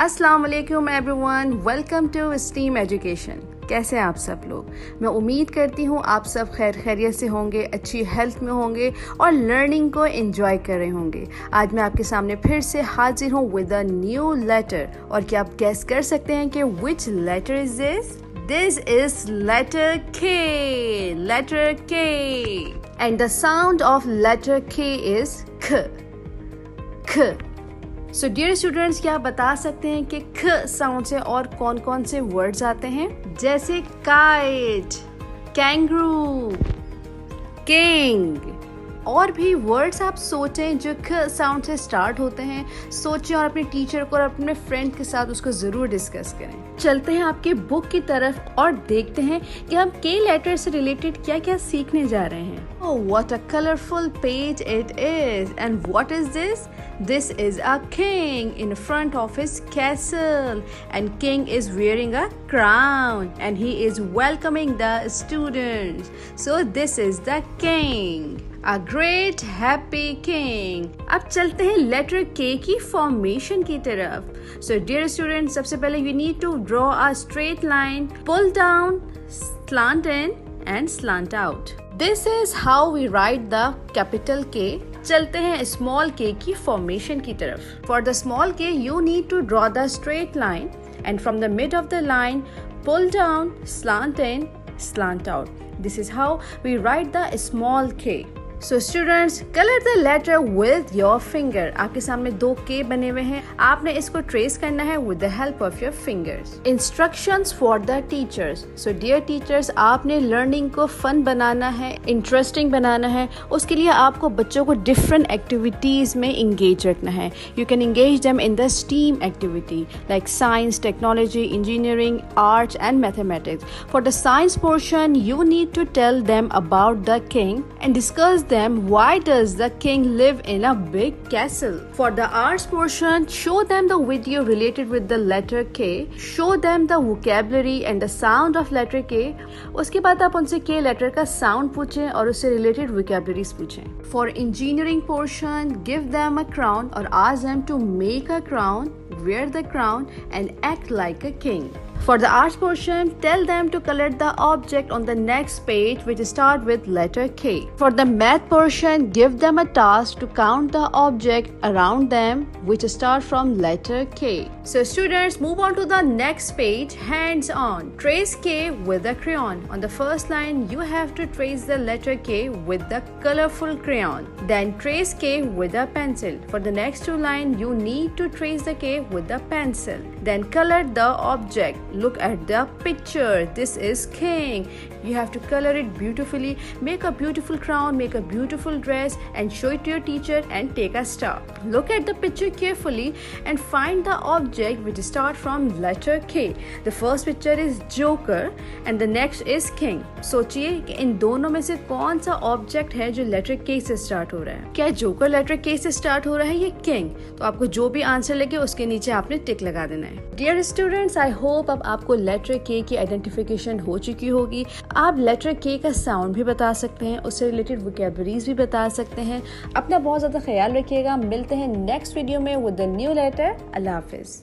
अस्सलाम वालेकुम everyone, welcome to Steam Education. कैसे हैं आप सब लोग? मैं उम्मीद करती हूँ आप सब खैर खैरियत से होंगे, अच्छी हेल्थ में होंगे और लर्निंग को एंजॉय कर रहे होंगे। आज मैं आपके सामने फिर से हाजिर हूँ विद अ न्यू लेटर। और क्या आप गेस कर सकते हैं कि which letter is this? This is letter K. Letter K. And the sound of letter K is K. K. So dear students, क्या आप बता सकते हैं कि K साउंड से और कौन कौन से वर्ड्स आते हैं? जैसे kite, kangaroo, king। और भी वर्ड्स आप सोचें जो ख साउंड से स्टार्ट होते हैं, सोचें और अपने टीचर को और अपने फ्रेंड के साथ उसको ज़रूर डिस्कस करें। चलते हैं आपके बुक की तरफ और देखते हैं कि हम के लेटर से रिलेटेड क्या क्या सीखने जा रहे हैं। Oh, what a colorful page it is! And what is this? This is a king in front of his castle, and king is wearing a crown and he is welcoming the students. So this is the king. A great happy king. अब चलते हैं letter K की formation की तरफ। So dear students, सबसे पहले you need to draw a straight line, pull down, slant in and slant out. This is how we write the capital K. चलते हैं स्मॉल k की फॉर्मेशन की तरफ। For the small k, you need to draw the straight line and from the mid of the line, pull down, slant in, slant out. This is how we write the small k. So students, color the letter with your finger. आपके सामने दो K बने हुए हैं, आपने इसको trace करना है with the help of your fingers. Instructions for the teachers. So dear teachers, आपने लर्निंग को फन बनाना है, इंटरेस्टिंग बनाना है। उसके लिए आपको बच्चों को डिफरेंट एक्टिविटीज में इंगेज रखना है। You can engage them in the STEAM activity like science, technology, engineering, arts and mathematics. For the science portion, you need to tell them about the king and discuss them why does the king live in a big castle. For the arts portion, show them the video related with the letter K. Show them the vocabulary and the sound of letter K. उसके बाद आप उनसे K letter का sound पूछें और उससे related vocabularies पूछें। For engineering portion, give them a crown or ask them to make a crown, wear the crown and act like a king. For the arts portion, tell them to color the object on the next page which start with letter K. For the math portion, give them a task to count the object around them which start from letter K. So students, move on to the next page, hands on. Trace K with a crayon. On the first line, you have to trace the letter K with the colorful crayon. Then trace K with a pencil. For the next two lines, you need to trace the K with the pencil. Then color the object. Look at the picture. This is king. You have to color it beautifully. Make a beautiful crown, make a beautiful dress and show it to your teacher and take a star. Look at the picture carefully and find the object which start from letter K. The first picture is Joker and the next is king. सोचिए कि इन दोनों में से कौन सा object है जो letter K से स्टार्ट हो रहा है। क्या जोकर लेटर K से स्टार्ट हो रहा है या किंग? तो आपको जो भी आंसर लगे उसके नीचे आपने टिक लगा देना है। डियर स्टूडेंट्स, आई होप अब आपको लेटर K की आइडेंटिफिकेशन हो चुकी होगी। आप लेटर K का साउंड भी बता सकते हैं, उससे रिलेटेड वोकैबुलरीज भी बता सकते हैं। अपना बहुत ज़्यादा ख्याल रखिएगा। मिलते हैं नेक्स्ट वीडियो में विद द न्यू लेटर। अल्लाह हाफिज़।